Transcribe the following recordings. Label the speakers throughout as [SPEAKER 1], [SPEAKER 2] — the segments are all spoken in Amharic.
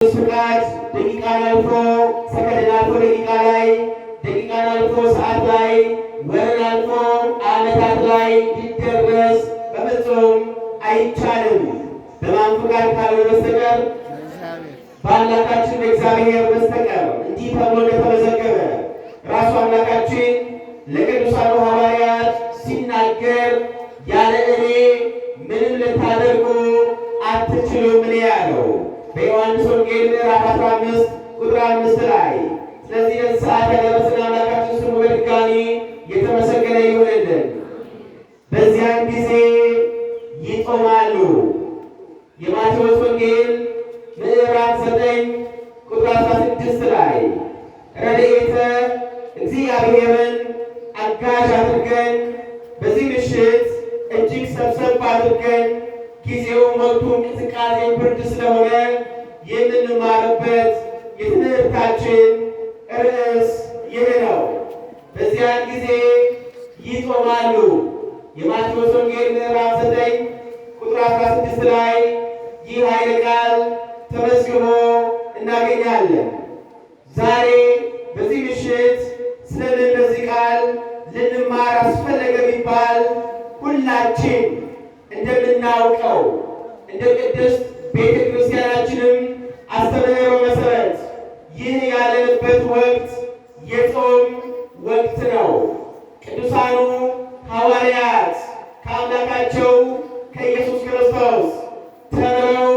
[SPEAKER 1] ፍቃድ ደቂቃን አልፎ ሰከንድን አልፎ ደቂቃ ላይ ደቂቃን አልፎ ሰዓት ላይ ወርን አልፎ ዓመታት ላይ ሊደረስ በፍጹም አይቻልም። በማን ፍቃድ ካልሆነ በስተቀር በአምላካችን በእግዚአብሔር በስተቀር። እንዲህ ተብሎ እንደተመዘገበ ራሱ አምላካችን ለቅዱሳኑ ሐዋርያት ሲናገር ያለ እኔ ምንም ልታደርጉ አትችሉም ነው ያለው በዮሐንስ ወንጌል ምዕራፍ 15 ቁጥር 5 ላይ። ስለዚህ በዚህ ሰዓት ያደረሰን አምላካችን ስሙ በድጋሚ የተመሰገነ ይሁንልን። በዚያን ጊዜ ይጾማሉ። የማቴዎስ ወንጌል ምዕራፍ 9 ቁጥር 16 ላይ ረድኤተ እግዚአብሔርን አጋዥ አድርገን በዚህ ምሽት እጅግ ሰብሰብ አድርገን ጊዜው ወቅቱ እንቅስቃሴ ብርድ ስለሆነ የምንማርበት የትምህርታችን ርዕስ ይህ ነው። በዚያን ጊዜ ይጾማሉ። የማቴዎስ ወንጌል ምዕራፍ 9 ቁጥር 16 ላይ ይህ ኃይለ ቃል ተመዝግቦ እናገኛለን። ዛሬ በዚህ ምሽት ስለምን በዚህ ቃል ልንማር አስፈለገ ቢባል ሁላችን እንደምናውቀው እንደ ቅድስት ቤተ ክርስቲያናችንም አስተምህሮ መሰረት ይህ ያለንበት ወቅት የጾም ወቅት ነው። ቅዱሳኑ ሐዋርያት ከአምላካቸው ከኢየሱስ ክርስቶስ ተምረው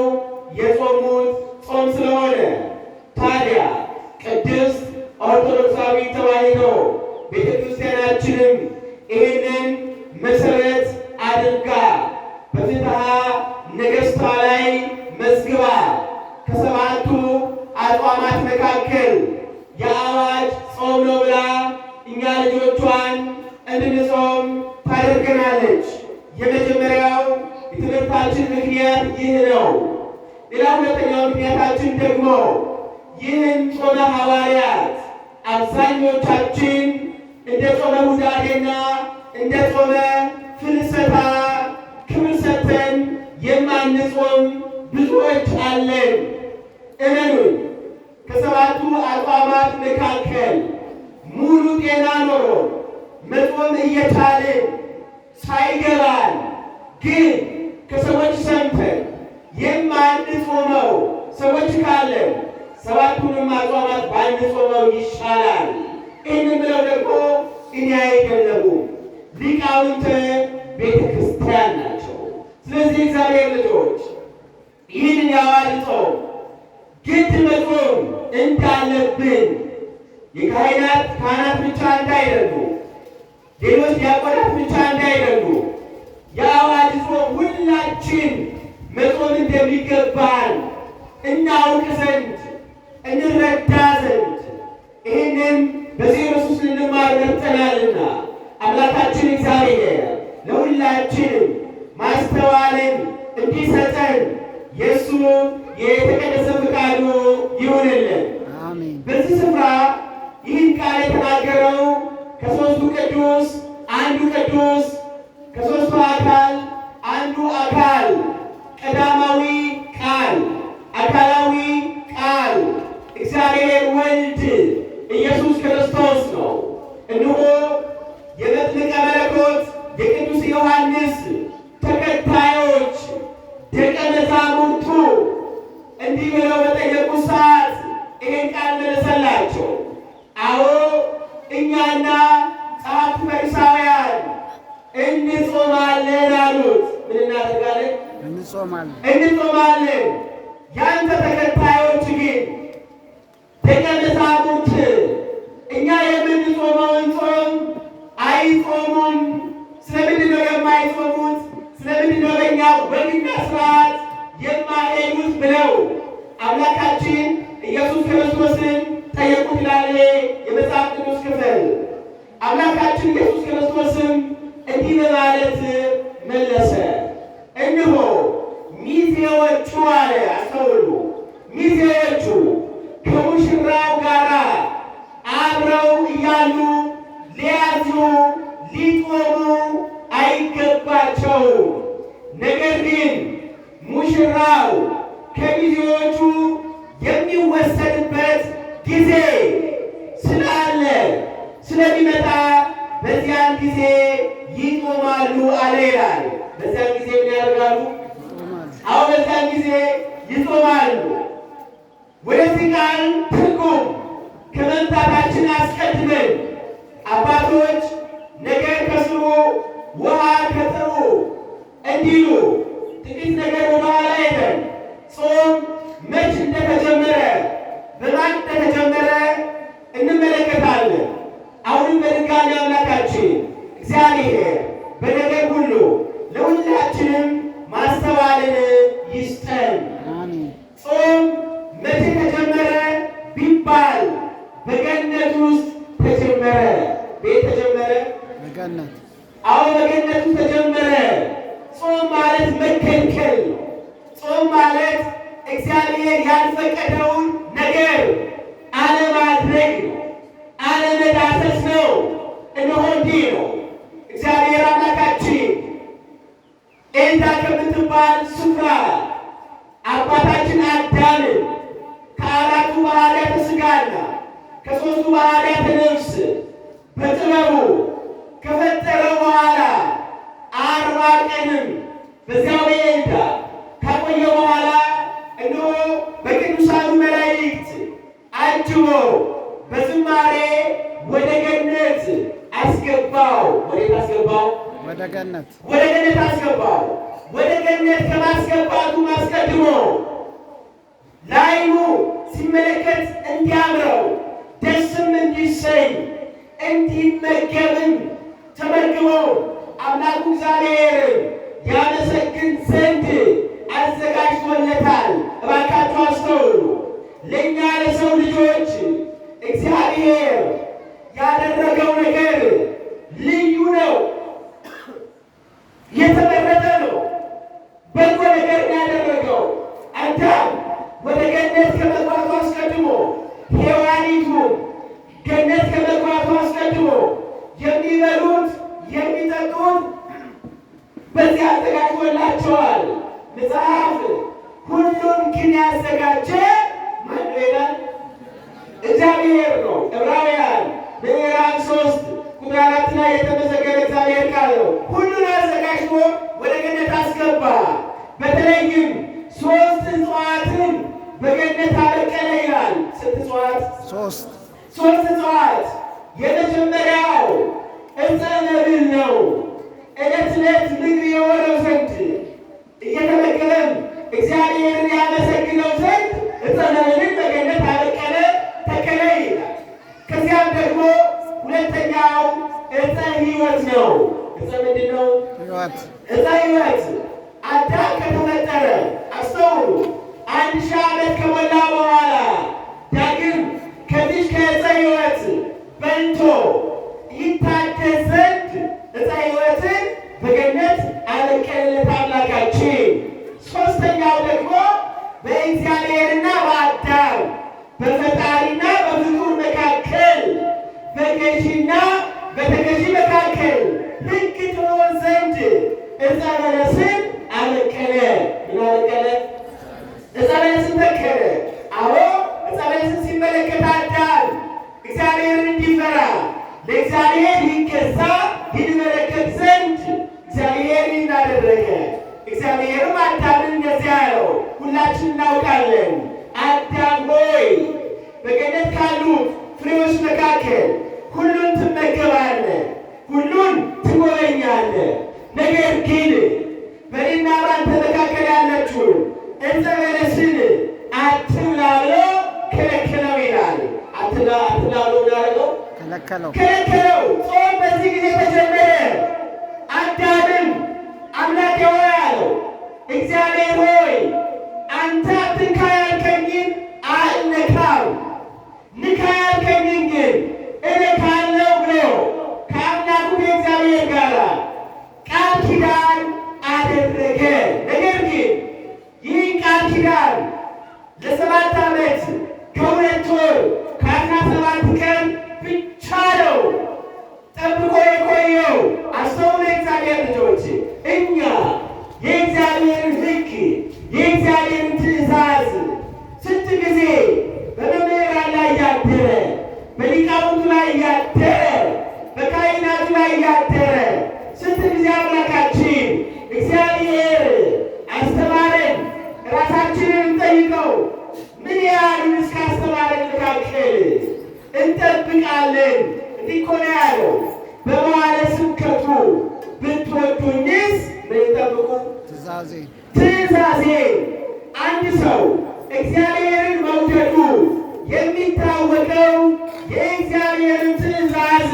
[SPEAKER 1] የጾሙት ጾም ስለሆነ ታዲያ ቅድስት ኦርቶዶክሳዊ ተዋሕዶ ቤተ ክርስቲያናችንም ይህንን መሰረት አድርጋ በፍትሐ ነገሥቷ ላይ መዝግባ ከሰባቱ አጽዋማት መካከል የአዋጅ ጾም ነው ብላ እኛ ልጆቿን እንድንጾም ታደርገናለች። የመጀመሪያው የትምህርታችን ምክንያት ይህ ነው። ሌላ ሁለተኛው ምክንያታችን ደግሞ ይህን ጾመ ሐዋርያት አብዛኞቻችን እንደ ጾመ ሁዳዴና እንደ ጾመ ፍልሰታ ክብር ሰጥተን የማንጾም ብዙዎች አለን። እመኑን፣ ከሰባቱ አጽዋማት መካከል ሙሉ ጤና ኖሮ መጾም እየቻልን ሳይገባን ግን ከሰዎች ሰምተን የማንጾመው ሰዎች ካለን ሰባቱንም አጽዋማት ባንጾመው ይሻላል። ይህንን ብለው ደግሞ እኔ አይደለሁም ሊቃውንተ ቤተ ክርስቲያን ናቸው። ስለዚህ እግዚአብሔር ልጆች ይህንን የአዋጅ ጾም ግድ መጾም እንዳለብን ካህናት ብቻ እንዳይደሉ፣ ሌሎች ዲያቆናት ብቻ እንዳይደሉ የአዋጅ ጾም ሁላችን መጾም እንደሚገባን እናውቅ ዘንድ እንረዳ ዘንድ ይህንን በዚህ ርዕስ ልንማር መጥተናልና አምላካችን እግዚአብሔር ለሁላችንም ማስተዋልን እንዲሰጠን የእሱ የተቀደሰ ፈቃዱ ይሁንልን። በዚህ ስፍራ ይህን ቃል የተናገረው ከሦስቱ ቅዱስ አንዱ ቅዱስ፣ ከሦስቱ አካል አንዱ አካል፣ ቀዳማዊ ቃል፣ አካላዊ ቃል እግዚአብሔር ወልድ ኢየሱስ ክርስቶስ ነው። እነሆ የመጥምቀ መለኮት የቅዱስ ዮሐንስ ተከታዮች ደቀ መዛሙርቱ እንዲህ ብለው በጠየቁ ሰዓት ይህን ቃል መለሰላቸው። አዎ እኛና ጸሐፍት ፈሪሳውያን እንጾማለን አሉት። ምን እናደርጋለን? እንጾማለን። ያንተ ተከታዮች ግን ደቀ መዛሙርት እኛ የምንጾመውን ጾም አይጾሙም። ስለምንድን ነው የማይጾሙት? ስለምንድን ነው በእኛ ወግና ሥርዓት የማይሄዱት? ብለው አምላካችን ኢየሱስ ክርስቶስን ጠየቁት ይላል የመጽሐፍ ቅዱስ ክፍል። አምላካችን ኢየሱስ ክርስቶስም እንዲህ በማለት መለሰ። እነሆ ሚዜዎቹ አለ። አስተውሉ፣ ሚዜዎቹ ከሙሽራው ጋር አብረው እያሉ ሊያዙ ሊጦሙ አይገባቸውም። ነገር ግን ሙሽራው ከሚዜዎቹ ጊዜ ስላለ ስለሚመጣ በዚያን ጊዜ ይጾማሉ አለ ይላል። በዚያን ጊዜ ምን ያደርጋሉ? አሁን በዚያን ጊዜ ይጾማሉ። ወደዚህ ቃል ትርጉም ከመምጣታችን አስቀድመን አባቶች ነገር ከስሩ ውሃ ከጥሩ እንዲሉ ጥቂት ነገር ወደኋላ ሄደን ጾም መች እንደተጀመረ በማን እንደተጀመረ እንመለከታለን። አሁንም በድጋሚ አምላካችን እግዚአብሔር በነገር ሁሉ ለሁላችንም ማስተዋልን ይስጠን። ጾም መቼ ተጀመረ ቢባል በገነት ውስጥ ተጀመረ። ቤት ተጀመረ? በገነት። አዎ በገነት ውስጥ ተጀመረ። ጾም ማለት መከልከል፣ ጾም ማለት እግዚአብሔር ያልፈቀደውን ነገር አለማድረግ ነው፣ አለመዳሰስ ነው። እነሆ እንዲህ ነው እግዚአብሔር አምላካችን ኤልዳ ከምትባል ስፍራ አባታችን አዳምን ከአራቱ ባህርያተ ሥጋና ከሦስቱ ባህርያተ ነፍስ በጥበቡ ከፈጠረው በኋላ 40 ቀንም በዚያው ኤልዳ ካቆየ በኋላ እነሆ በቅዱሳኑ መላእክት አጅቦ በዝማሬ ወደ ገነት አስገባው። ወዴት አስገባው? ወደ ገነት አስገባው። ወደ ገነት ከማስገባቱ አስቀድሞ ላይኑ ሲመለከት እንዲያምረው ደስም እንዲሰኝ እንዲመገብም ተመግቦ አምላኩ እግዚአብሔርን ያመሰግን ዘንድ አዘጋጅቶለታል። እባካችሁ አስተውሉ። ለእኛ ለሰው ልጆች እግዚአብሔር ያደረገው ነገር ልዩ ነው፣ የተመረጠ ነው። በጎ ነገር ያደረገው አዳም ወደ ገነት ከመግባቱ አስቀድሞ ሔዋኒቱ ገነት ከመግባቱ አስቀድሞ የሚበሉት የሚጠጡት በዚህ አዘጋጅቶላቸዋል። መጽሐፍ ሁሉን ግን ያዘጋጀ ማን ይላል? እግዚአብሔር ነው። ዕብራውያን ምዕራፍ 3 ቁጥር 4 ላይ የተመዘገበ እግዚአብሔር ቃል ነው። ሁሉን አዘጋጅቶ ወደ ገነት አስገባ። በተለይም 3 እጽዋትን በገነት አበቀለ ይላል። ስንት እጽዋት? 3 እጽዋት። የመጀመሪያው ዕፀ ነብል ነው። ዕለት ዕለት ምግብ የሆነው ዘንድ እየተመገበም እግዚአብሔርን ያመሰግነው ዘንድ ዕፀ ነብልን በገነት አበቀለ፣ ተከለ ይላል። ከዚያም ደግሞ ሁለተኛው ዕፀ ሕይወት ነው። ዕፀ ምንድን ነው? ዕፀ ሕይወት። አዳም ከተፈጠረ አስተውሉ 1000 ዓመት ከሞላ በኋላ ዳግም ከዚህ ከዕፀ ሕይወት በልቶ ይታደስ ዘንድ ዕፀ ሕይወትን በገነት አበቀለለት አምላካችን። ሦስተኛው ደግሞ በእግዚአብሔርና በአዳም በፈጣሪና በፍጡር መካከል በገዢና በተገዢ መካከል ሕግ ትሆን ዘንድ ዕፀ በለስን አበቀለ። ምን አበቀለ? ዕፀ በለስን ተከለ። አዎ ዕፀ በለስን ሲመለከት አዳም እግዚአብሔርን እንዲፈራ ለእግዚአብሔር ይገዛ ይመለከት ዘንድ እግዚአብሔር እናደረገ። እግዚአብሔርም አዳምን እንደዚያ ያለው ሁላችን እናውቃለን። አዳም ሆይ በገነት ካሉት ፍሬዎች መካከል ሁሉን ትመገባለህ፣ ሁሉን ትጎበኛለህ። ነገር ግን በእኔና በአንተ መካከል ያለችውን ዕፀ በለስን አትብላ ብሎ ከለከለው ይላል። አትብላ ብሎ ያደረገው ከለከለው። ጾም በዚህ ጊዜ ተጀመረ። አዳምም አምላኬ ሆይ አለው፣ እግዚአብሔር ሆይ አንተ አትንካ ያልከኝን አልነካም፣ ንካ ያልከኝን ግን እነካለሁ ብሎ ከአምላኩ ከእግዚአብሔር ጋር ቃል ኪዳን አደረገ። ነገር ግን ይህ ቃል ኪዳን ለ7 ዓመት ከ2 ወር ከ17 ቀን ብቻ ነው ጠብቆ የቆየው። አስተውሉ የእግዚአብሔር ልጆች፣ እኛ የእግዚአብሔርን ሕግ እንጠብቃለን። እንዲህ እኮ ነው ያለው በመዋዕለ ስብከቱ ብትወዱኝስ ምን ጠብቁ? ትእዛዜ። አንድ ሰው እግዚአብሔርን መውደዱ የሚታወቀው የእግዚአብሔርን ትእዛዝ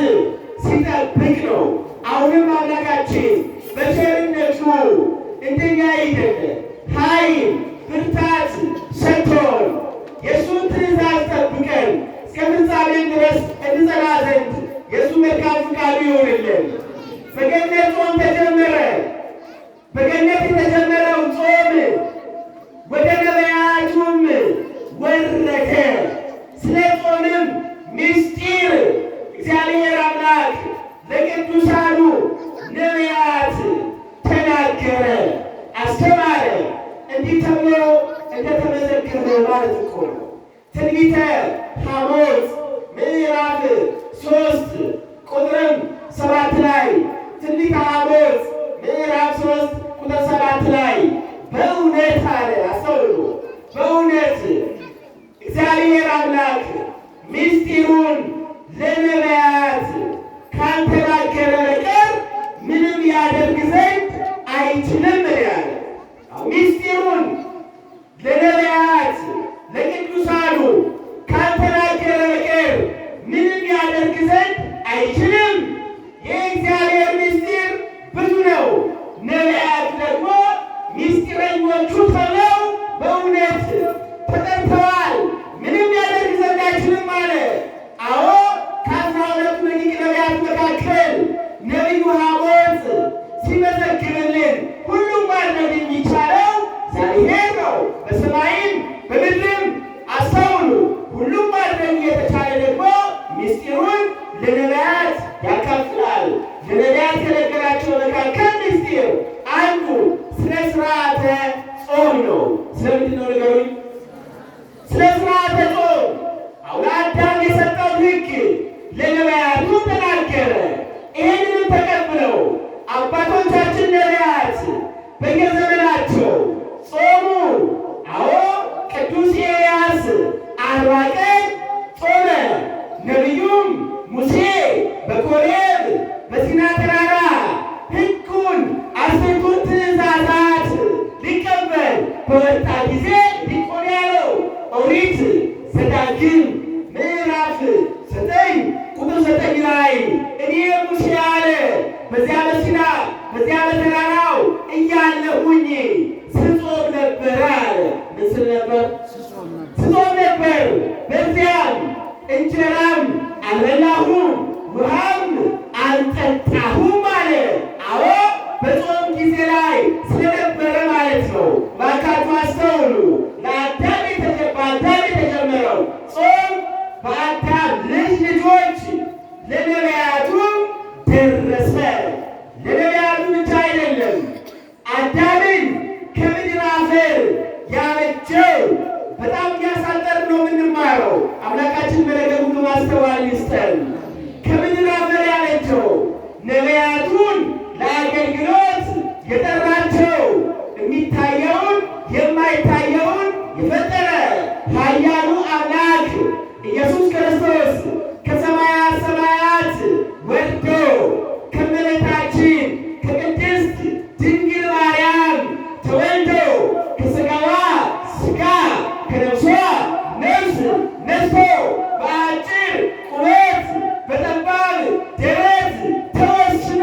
[SPEAKER 1] ሲጠብቅ ነው። አሁንም አምላካችን በቸርነቱ እንደኛ አይደለ ኃይል ብርታት ሰጥቶን የእሱን ትእዛዝ ጠብቀን እስከ ፍጻሜ ድረስ እንጸና ዘንድ የእሱ መልካም ፈቃዱ ይሆንልን። በገነት ጾም ተጀመረ። በገነት የተጀመረው ጾም ወደ ነቢያቱም ወረደ። ስለ ጾምም ምስጢር እግዚአብሔር አምላክ ለቅዱሳኑ ነቢያት ተናገረ፣ አስተማረ። እንዲህ ተብሎ እንደተመዘገበ ማለት እኮ ነው። ትንቢተ ሐሞት ምዕራፍ 3 ቁጥርም 7 ላይ ትንቢተ ሐሞት ምዕራፍ 3 ቁጥር 7 ላይ በእውነት አለ። አስተውሉ። በእውነት እግዚአብሔር አምላክ ምስጢሩን ለነቢያት ካልተናገረ በቀር ምንም ያደርግ ዘንድ አይችልም ያለ ምስጢሩን ለነቢያት ለቅዱሳኑ ካልተናገረ በቀር ምንም ያደርግ ዘንድ አይችልም። የእግዚአብሔር ምስጢር ብዙ ነው። ነቢያት ደግሞ ምስጢረኞቹ ተብለው በእውነት ተጠርተዋል። ምንም ያደርግ ዘንድ አይችልም አለ። አዎ ከ12 ደቂቅ ነቢያት መካከል ነቢዩ ሐሞት ሲመዘግብልን ሁሉም ማድረግ የሚቻለው እግዚአብሔር ነው። በሰማይም በምድርም አስተውሉ። ሁሉም ማድረግ የተቻለ ደግሞ ምስጢሩን ለነቢያት ያካፍላል። ለነቢያት ከነገራቸው መካከል ምስጢር አንዱ ስለ ሥርዓተ ጾም ነው። ስለምንድን ነው ንገሩኝ? ስለ ሥርዓተ ጾም አሁን አዳም የሰጠው ሕግ ለነቢያቱ ተናገረ። ይህንንም ተቀብለው አባቶቻችን ነቢያት በየዘመናቸው ጾሙ። አዎ ቅዱስ ኤልያስ 40 ቀን ጾመ። ነቢዩም ሙሴ በኮሬብ በሲና ተራራ ሕጉን 10ቱን ትእዛዛት ሊቀበል በወጣ ጊዜ ሊቆም ያለው ኦሪት ዘዳግም ምዕራፍ 9 ቁጥር 9 ላይ እኔ ሙሴ አለ በዚያ በሲና በዚያ በተራራው እያለሁኝ ስጾም ነበር አለ። ምን ስል ነበር? ስጾም ነበር። በዚያም እንጀራም አልበላሁም ውሃም አልጠጣሁም አለ። አዎ በጾም ጊዜ ላይ ስለነበረ ማለት ነው። እባካችሁ አስተውሉ። ለአዳም የተጀመረው ጾም በአዳም ልጅ ልጆች ለነቢያቱም ደረሰ። ለነቢያቱ ብቻ አይደለም። አዳምን ከምድር አፈር ያበጀው በጣም እያሳጠር ነው የምንማረው። አምላካችን በነገር ሁሉ ማስተዋል ይስጠን። ከምድር አፈር ያበጀው ነቢያቱን ለአገልግሎት የጠራቸው የሚታየውን የማይታየውን የፈጠረ ኃያሉ አምላክ ኢየሱስ ክርስቶስ ከሰማያት ሰማያት ወርዶ ከእመቤታችን ከቅድስት ድንግል ማርያም ተወልዶ ከሥጋዋ ሥጋ ከነፍሷ ነፍስ ነስቶ በአጭር ቁመት በጠባብ ደረት ተወስኖ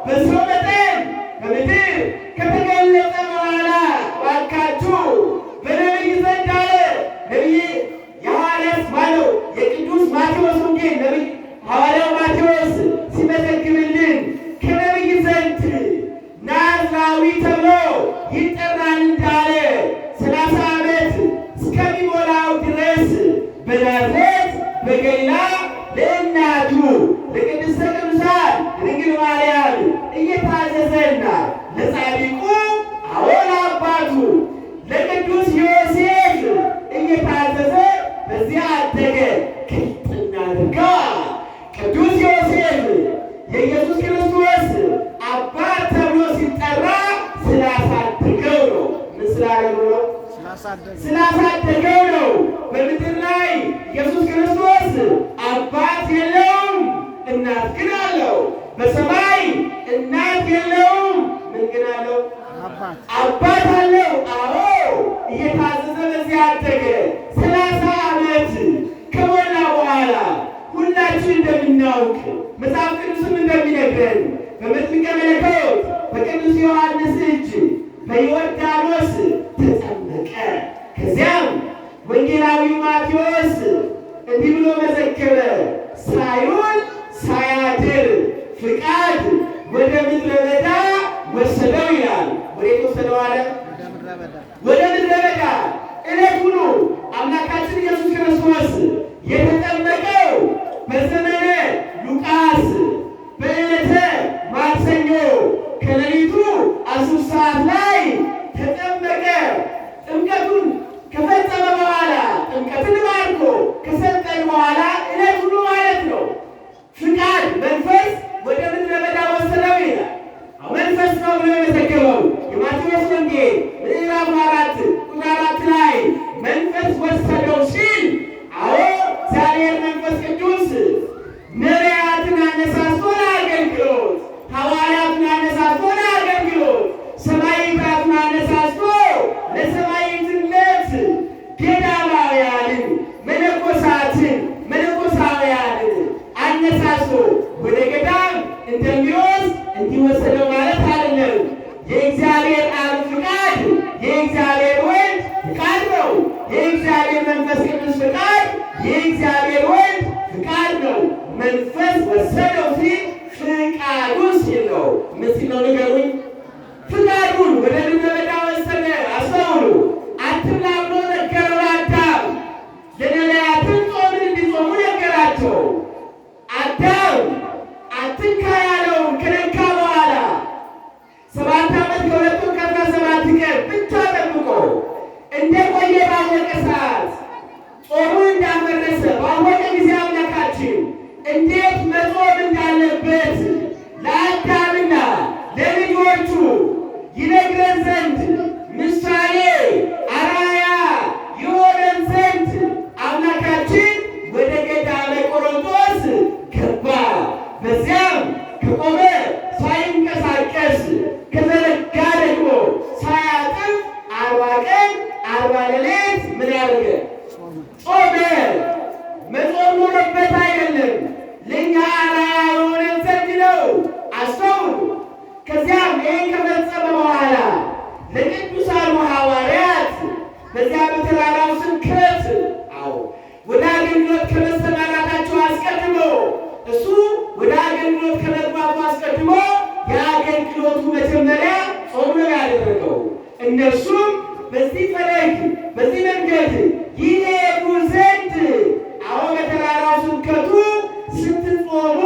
[SPEAKER 1] በሰው መጠን በምድር ከተገለጠ በኋላ እባካችሁ በነቢይ ዘንድ አለ። ነቢይ የሐዋርያት ማነው? የቅዱስ ማቴዎስ ወንጌል ነቢይ ሐዋርያው ማቴዎስ ሲመዘግብልን ከነቢይ ዘንድ ናዝራዊ ተብሎ ይጠራል እንዳለ 30 ዓመት እስከሚሞላው ድረስ በናዝሬት በገሊላ ለእናቱ ለቅድስተ ቅዱሳን ድንግል ማርያም እየታዘዘና ለጻድቁ አዎ ለአባቱ ለቅዱስ ዮሴፍ እየታዘዘ በዚያ አደገ። ቅጥና አድርጋ ቅዱስ ዮሴፍ የኢየሱስ ክርስቶስ አባት ተብሎ ሲጠራ ስላሳደገው ነው። ምን ስላደረገው ነው? ስላሳደገው ነው። በምድር ላይ ኢየሱስ ክርስቶስ አባት እንድናውቅ መጽሐፍ ቅዱስም እንደሚነግረን በመጥምቀ መለኮት በቅዱስ ዮሐንስ እጅ በዮርዳኖስ ተጠመቀ። ከዚያም ወንጌላዊው ማቴዎስ እንዲህ ብሎ መዘገበ። ሳይውል ሳያድር ፍቃድ ወደ ምድረ በዳ ወሰደው ይላል። ወዴት ወሰደው አለ? ወደ ምድረ በዳ። ዕለቱኑ አምላካችን ኢየሱስ ክርስቶስ የተጠመቀው በዘመነ ሉቃስ በዕለተ ማክሰኞ ከሌሊቱ 10 ሰዓት ላይ ተጠመቀ። ጥምቀቱን ከፈጸመ በኋላ ጥምቀትን ባርኮ ከሰጠን በኋላ ዕለቱኑ ማለት ነው ፍቃድ መንፈስ ወደ ምድረ በዳ ወሰደው ይላል። መንፈስ ነው ብሎ የመዘገበው የማቴዎስ ወንጌል ምዕራፍ 4 ቁጥር 4 ላይ መንፈስ ወሰደው ሲል፣ አዎ እግዚአብሔር መንፈስ ቅዱስ ነቢያትን አነሳስቶ ለአገልግሎት፣ ሐዋርያትን አነሳስቶ ለአገልግሎት፣ ሰማዕታትን አነሳስቶ ለሰማዕትነት፣ ገዳማውያንን መነኮሳውያንን አነሳስቶ ወደ ገዳም እንደሚወስድ እንዲወሰደው ማለት አይደለም። የእግዚአብሔር አብ ፍቃድ የእግዚአብሔር ወልድ ፍቃድ ነው። የእግዚአብሔር መንፈስ ቅዱስ ፍቃድ የእግዚአብሔር ወልድ ፍቃድ ነው። መንፈስ ወሰደው ሲል ፍቃዱ ሲል ነው። ምን ሲል ነው ንገሩኝ? ፍቃዱን ወደ ምድረ በዳ ወሰደ። አስተውሉ። አትብላ ብሎ ነገረው አዳም። ለነቢያትም ጾምን እንዲጾሙ ነገራቸው። አዳም አትንካ ያለውን ከነካ በኋላ 7 ዓመት ከ2 ወር ከ17 ቀን ብቻ ጠብቆ እንደቆየ ባወቀ ሰዓት ጾሙን እንዳፈረሰ ባወቀ ጊዜ አምላካችን እንዴት መጾም እንዳለበት ለአዳምና ለልጆቹ ይነግረን ዘንድ ምሳሌ አርአያ የሆነን ዘንድ አምላካችን ወደ ገዳመ ቆሮንቶስ ገባ። በዚያም ከቆመ ሳይንቀሳቀስ ከዘረጋ ደግሞ ሳያጥፍ 40 ቀን 40 ሌሊት ምን ያደረገ? ጾመ። መጾም ኖሮበት አይደለም፣ ለእኛ አርአያ የሆነን ዘንድ ነው። አስተውሉ። ከዚያም ይህን ከፈጸመ በኋላ ለቅዱሳኑ ሐዋርያት በዚያ በተራራው ስብከት ወደ አገልግሎት ከመሰማራታቸው አስቀድሞ እሱ ወደ አገልግሎት ከመግባቱ አስቀድሞ የአገልግሎቱ መጀመሪያ ጾም ነው ያደረገው። እነርሱም በዚህ ፈለግ በዚህ መንገድ ይሄዱ ዘንድ አሁን በተራራው ስብከቱ ስትጾሙ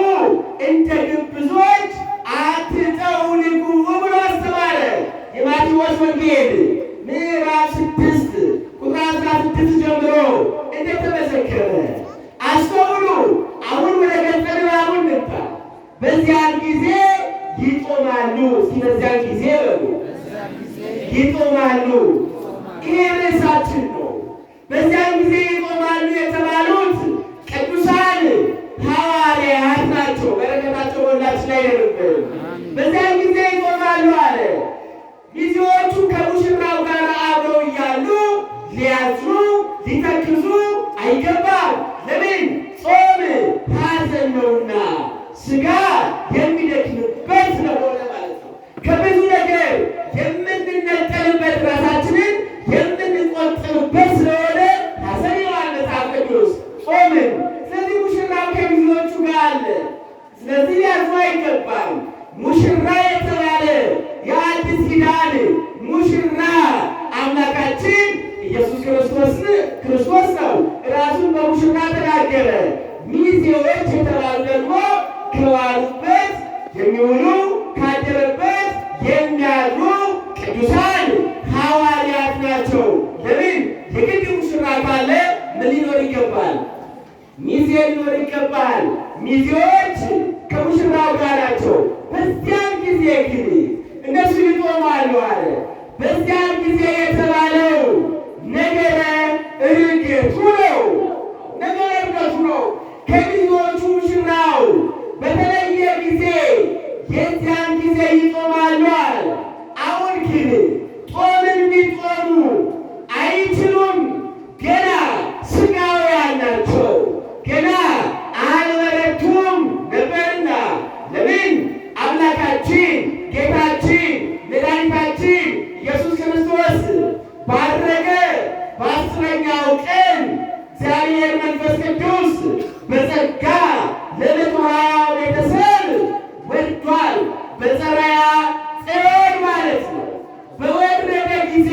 [SPEAKER 1] እንደ ግብዞች አትጠውልጉ ብሎ አስተማረ። የማቴዎስ ወንጌል ምዕራፍ 6 ቁጥር 16 ጀምሮ እንደተመዘገበ አስተውሉ። አሁን ወደ ገጸ ንባቡ እንምጣ። በዚያን ጊዜ ይጾማሉ። እስኪ በዚያን ጊዜ በሉ ይጾማሉ። ይሄ ርዕሳችን ነው። በዚያን ጊዜ ይጾማሉ የተባሉት ቅዱሳን ሐዋርያት ናቸው። በረከታቸው በሁላችን ላይ ይደርብን። በዚያን ጊዜ ይጾማሉ አለ። ሚዜዎቹ ከሙሽራው ጋር አብረው እያሉ ሊያዝኑ ሊተክዙ አይገባም። ለምን? ጾም ሐዘን ነውና ሥጋ የሚደክምበት ስለሆነ ማለት ነው። ከብዙ ነገር የምንነጠልበት ራሳችንን የምንቆጥብበት ስለሆነ ሐዘን ይለዋል መጽሐፍ ቅዱስ ጾምን። ስለዚህ ሙሽራው ከሚዜዎቹ ጋር አለ። ስለዚህ ሊያዝኑ አይገባም። ሙሽራ የተባለ የአዲስ ኪዳን ሙሽራ አምላካችን ኢየሱስ ክርስቶስ ነው። ራሱን በሙሽራ ተናገረ። ሚዜዎች የተባሉ ደግሞ ከዋሉበት የሚውሉ ካደረበት የሚያድሩ ቅዱሳን ሐዋርያት ናቸው። ለምን? የግድ ሙሽራ ካለ ምን ሊኖር ይገባል? ሚዜ ሊኖር ይገባል። ሚዜዎች ከሙሽራው ጋር ናቸው። በዚያን ጊዜ ግን እነሱ ይጾማሉ አለ። በዚያን ጊዜ የተባለው ነገረ ዕርገቱ ነው። ነገረ ዕርገቱ ነው። ከሚዜዎቹ ሙሽራው በተለየ ጊዜ የዚያን ጊዜ ይጾማሉ አለ። አሁን ግን ጾምን ቢጾሙ አይችሉም። ገና ሥጋውያን ናቸው። ገና አልበረቱም። እግዚአብሔር መንፈስ ቅዱስ በጸጋ ለመቶ ሀያው ቤተሰብ ወርዷል። በጸራያ ጽዮን ማለት ነው። በወረደ ጊዜ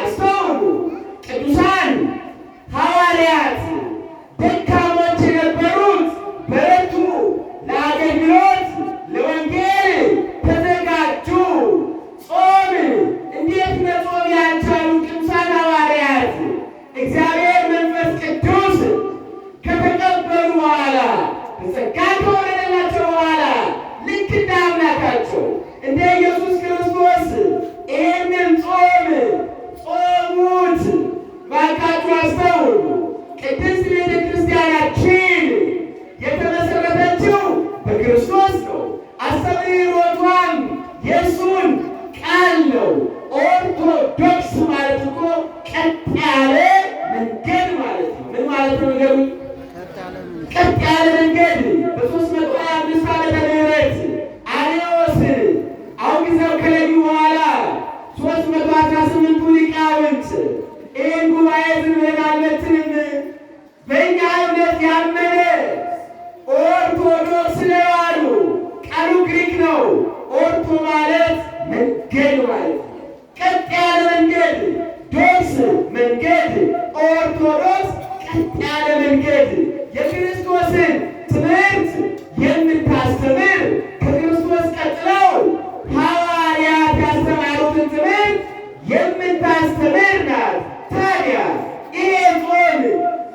[SPEAKER 1] አስተውሉ፣ ቅዱሳን ሐዋርያት ደካሞች የነበሩት በረቱ፣ ለአገልግሎት ለወንጌል ተዘጋጁ። ጾም እንዴት መጾም ያልቻሉ ቅዱሳን ሐዋርያት እግዚአብሔር መንፈስ ቅዱስ ከተቀበሉ በኋላ በጸጋ ከወረደላቸው በኋላ ልክ እንደ አምላካቸው እንደ ኢየሱስ ክርስቶስ ይህንን ጾም ጾሙት። ባካችሁ አስተውሉ። ቅድስት ቤተ ክርስቲያናችን የተመሰረተችው በክርስቶስ ነው። አስተምህሮቷም የእሱን ቃል ነው። ኦርቶዶክስ ማለት እኮ ቀጥ ያለ መንገድ ማለት ነው። ምን ማለት ነው? ነገሩ ቀጥ ያለ መንገድ። በ325 ዓመተ ምህረት አርዮስ አውግዘው ከለዩ በኋላ 318ቱ ሊቃውንት ይህን ጉባኤ ዝም ብለን አንበትንም፣ በእኛ እምነት ያመነ ኦርቶዶክስ ነው አሉ። ቃሉ ግሪክ ነው። ኦርቶ ማለት መንገድ ማለት ነው። ቀጥ ያለ መንገድ፣ ዶክስ መንገድ፣ ኦርቶዶክስ ቀጥ ያለ መንገድ። የክርስቶስን ትምህርት የምታስተምር ከክርስቶስ ቀጥለው ሐዋርያት ያስተማሩትን ትምህርት የምታስተምር ናት። ታዲያ ይሄ ጾም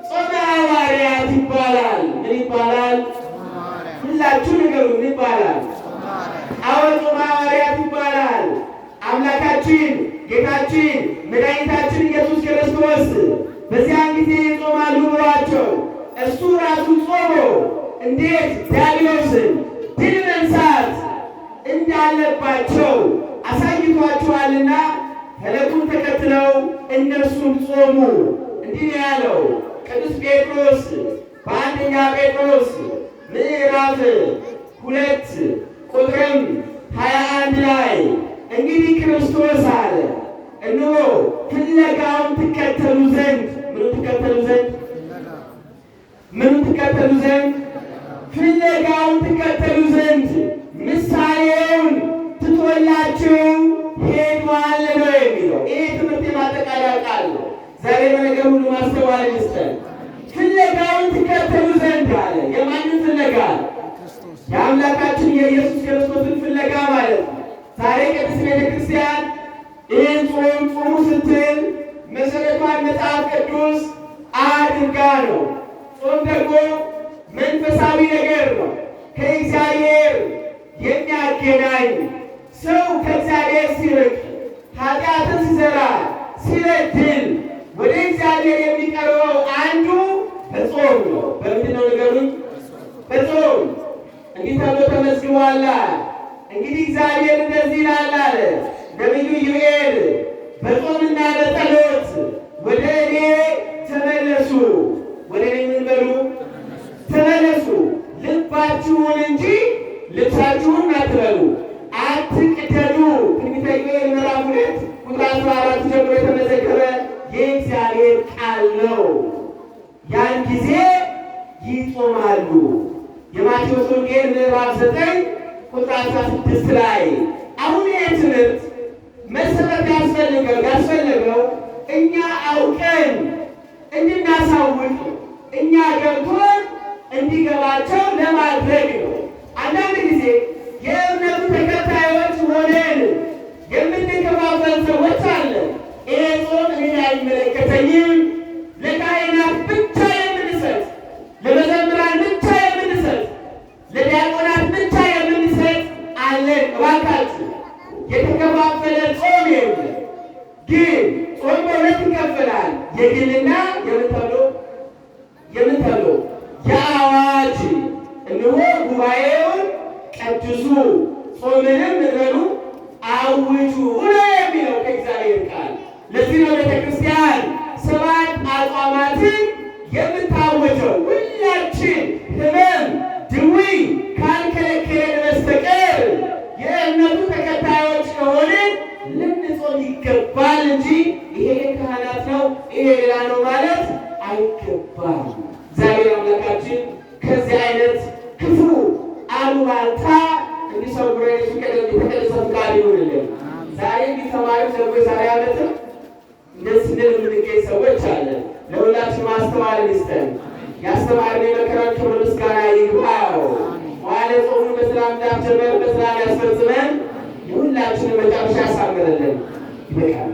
[SPEAKER 1] ጾመ ሐዋርያት ይባላል። ምን ይባላል? ሁላችሁ ንገሩ። ምን ይባላል? አዎ ጾመ ሐዋርያት ይባላል። አምላካችን ጌታችን መድኃኒታችን ኢየሱስ ክርስቶስ በዚያን ጊዜ ይጾማሉ ብሏቸው እሱ ራሱ ጾሞ እንዴት ዲያብሎስን ድል መንሳት እንዳለባቸው አሳይቷቸዋልና ፈለጉን ተከትለው እነርሱም ጾሙ። እንዲህ ነው ያለው ቅዱስ ጴጥሮስ በአንደኛ ጴጥሮስ ምዕራፍ 2 ቁጥርም 21 ላይ እንግዲህ ክርስቶስ አለ እነሆ ፍለጋውን ትከተሉ ዘንድ ምኑ ትከተሉ ዘንድ ፍለጋውን ትከተሉ ዘንድ ምሳሌውን ትቶላችሁ ሄዷል ነው የሚለው። ይሄ ትምህርት የማጠቃለያ ቃል ነው። ዛሬ በነገር ሁሉ ማስተዋል ይስጠን። ፍለጋውን ትከተሉ ዘንድ አለ። የማንን ፍለጋ? የአምላካችን የኢየሱስ ክርስቶስን ፍለጋ ማለት ነው። ዛሬ ቅድስት ቤተ ክርስቲያን ይህን ጾም ጾሙ ስትል መሰረቷን መጽሐፍ ቅዱስ አድርጋ ነው። ጾም ደግሞ መንፈሳዊ ነገር ነው። ከእግዚአብሔር የሚያገናኝ ሰው ከእግዚአብሔር ሲርቅ ኃጢአትን ሲሰራ ሲበድል ወደ እግዚአብሔር የሚቀርበው አንዱ በጾም ነው። በምንድን ነው ንገሩኝ? በጾም እንዲህ ተብሎ ተመዝግቧል። እንግዲህ እግዚአብሔር እንደዚህ ይላል አለ ነቢዩ ዩኤል፣ በጾምና በጸሎት ወደ እኔ ተመለሱ። ወደ እኔ ምን በሉ? ተመለሱ። ልባችሁን እንጂ ልብሳችሁን አትበሉ፣ አትቅደዱ። ትንቢተ ዩኤል ምዕራፍ 2 ቁጥር 14 ጀምሮ የተመዘገበ የእግዚአብሔር ቃል ነው። ያን ጊዜ ይጾማሉ። የማቴዎስ ወንጌል ምዕራፍ 9 ቁጥር 16 ላይ አሁን ይህ ትምህርት መሰረት ያስፈለገው እኛ አውቀን እንድናሳውቅ እኛ ገብቶን እንዲገባቸው ለማድረግ ነው። አንዳንድ ጊዜ የእምነቱ ተከታዮች ሆነን የምንከፋፈል ሰዎች አለ። ይሄ ጾም እኔን አይመለከተኝም፣ ለካህናት ብቻ የምንሰጥ፣ ለመዘምራን ብቻ የምንሰጥ፣ ለዲያቆናት ብቻ የምንሰጥ አለን። እባካችሁ የተከፋፈለ ጾም የለም። ግን ጾም በሁለት ይከፈላል። የግልና የምን ተብሎ የአዋጅ እነሆ ጉባኤውን ቀድሱ ጾምንም እበሉ አውጁ ብሎ የሚለው ከእግዚአብሔር ቃል። ለዚህ ነው ቤተክርስቲያን 7 አጽዋማትን የምታወጀው። ሁላችን ሕመም ድዊ ካልከለከለን በስተቀር የእምነቱ ተከታዮች ከሆንን ልንጾም ይገባል እንጂ ይሄ ካህናት ነው ይሄ ሌላ ነው ማለት አይገባም። አምላካችን ከዚህ አይነት ክፉ አሉባልታ እንዲሰውረን የተቀደሰ ፍቃድ ይሁንልን። ዛሬ እንዲተማሪዎች ደግሞ የዛሬ ዓመትም እንደዚህ ስንል የምንገኝ ሰዎች አለን። ለሁላችን ማስተዋልን ይስጠን። ያስተማርን የመከረን ክብር ምስጋና ይግባው። መዋዕለ ጾሙን በሰላም እንዳስጀመረን በሰላም ያስፈጽመን። የሁላችንን መጨረሻ ያሳምርልን። ይበቃል።